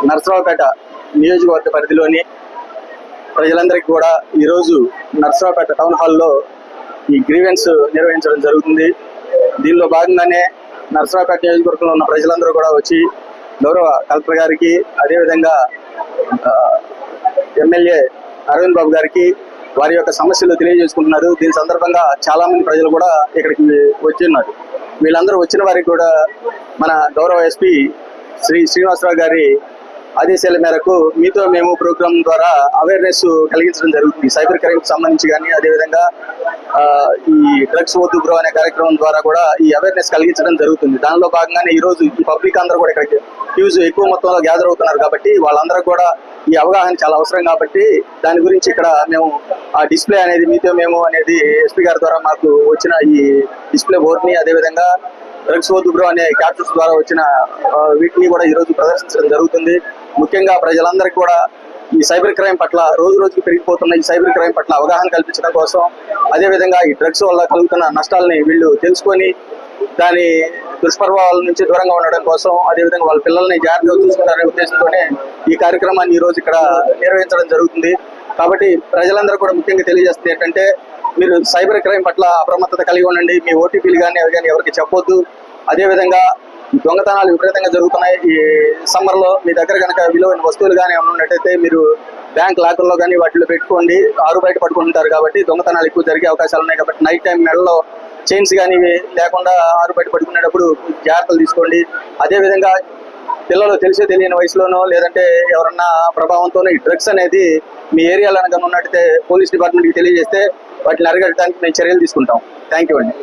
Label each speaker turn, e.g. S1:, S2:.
S1: నర్సరావుపేట నియోజకవర్గ పరిధిలోని ప్రజలందరికీ కూడా ఈరోజు నర్సరావుపేట టౌన్ హాల్లో ఈ గ్రీవెన్స్ నిర్వహించడం జరుగుతుంది. దీనిలో భాగంగానే నర్సరావుపేట నియోజకవర్గంలో ఉన్న ప్రజలందరూ కూడా వచ్చి గౌరవ కలెక్టర్ గారికి, అదేవిధంగా ఎమ్మెల్యే అరవింద్ బాబు గారికి వారి యొక్క సమస్యలు తెలియజేసుకుంటున్నారు. దీని సందర్భంగా చాలా మంది ప్రజలు కూడా ఇక్కడికి వచ్చి ఉన్నారు. వీళ్ళందరూ వచ్చిన వారికి కూడా మన గౌరవ ఎస్పీ శ్రీనివాసరావు గారి ఆదేశాల మేరకు మీతో మేము ప్రోగ్రాం ద్వారా అవేర్నెస్ కలిగించడం జరుగుతుంది. సైబర్ క్రైమ్ సంబంధించి కానీ, అదేవిధంగా ఈ డ్రగ్స్ వద్దు బ్రో అనే కార్యక్రమం ద్వారా కూడా ఈ అవేర్నెస్ కలిగించడం జరుగుతుంది. దానిలో భాగంగానే ఈరోజు ఈ పబ్లిక్ అందరూ కూడా ఇక్కడికి ఫ్యూజ్ ఎక్కువ మొత్తంలో గ్యాదర్ అవుతున్నారు కాబట్టి వాళ్ళందరూ కూడా ఈ అవగాహన చాలా అవసరం కాబట్టి దాని గురించి ఇక్కడ మేము ఆ డిస్ప్లే అనేది మీతో మేము అనేది ఎస్పీ గారి ద్వారా మాకు వచ్చిన ఈ డిస్ప్లే బోర్డ్ని, అదేవిధంగా డ్రగ్స్ వద్దు బ్రో అనే క్యాప్చర్స్ ద్వారా వచ్చిన వీటిని కూడా ఈరోజు ప్రదర్శించడం జరుగుతుంది. ముఖ్యంగా ప్రజలందరికీ కూడా ఈ సైబర్ క్రైమ్ పట్ల రోజు రోజుకి పెరిగిపోతున్న ఈ సైబర్ క్రైమ్ పట్ల అవగాహన కల్పించడం కోసం, అదేవిధంగా ఈ డ్రగ్స్ వల్ల కలుగుతున్న నష్టాలని వీళ్ళు తెలుసుకొని దాని దుష్ప్రభావాల నుంచి దూరంగా ఉండడం కోసం, అదేవిధంగా వాళ్ళ పిల్లల్ని జాగ్రత్తగా చూసుకుంటారనే ఉద్దేశంతోనే ఈ కార్యక్రమాన్ని ఈరోజు ఇక్కడ నిర్వహించడం జరుగుతుంది. కాబట్టి ప్రజలందరూ కూడా ముఖ్యంగా తెలియజేస్తుంది ఏంటంటే, మీరు సైబర్ క్రైమ్ పట్ల అప్రమత్తత కలిగి ఉండండి. మీ ఓటీపీలు కానీ అవి కానీ ఎవరికి చెప్పొద్దు. అదేవిధంగా దొంగతనాలు విపరీతంగా జరుగుతున్నాయి. ఈ సమ్మర్లో మీ దగ్గర కనుక విలువైన వస్తువులు కానీ ఏమైనా ఉన్నట్టయితే మీరు బ్యాంక్ లాకర్లో కానీ వాటిలో పెట్టుకోండి. ఆరు బయట పట్టుకుంటారు కాబట్టి దొంగతనాలు ఎక్కువ జరిగే అవకాశాలు ఉన్నాయి. కాబట్టి నైట్ టైం మెడలో చైన్స్ కానీ లేకుండా ఆరు బయట పట్టుకునేటప్పుడు జాగ్రత్తలు తీసుకోండి. అదేవిధంగా పిల్లలు తెలిసే తెలియని వయసులోనో లేదంటే ఎవరన్నా ప్రభావంతోనో ఈ డ్రగ్స్ అనేది మీ ఏరియాలో కనుక ఉన్నట్టయితే పోలీస్ డిపార్ట్మెంట్కి తెలియజేస్తే వాటిని అరికట్టడానికి మేము చర్యలు తీసుకుంటాం. థ్యాంక్ యూ అండి.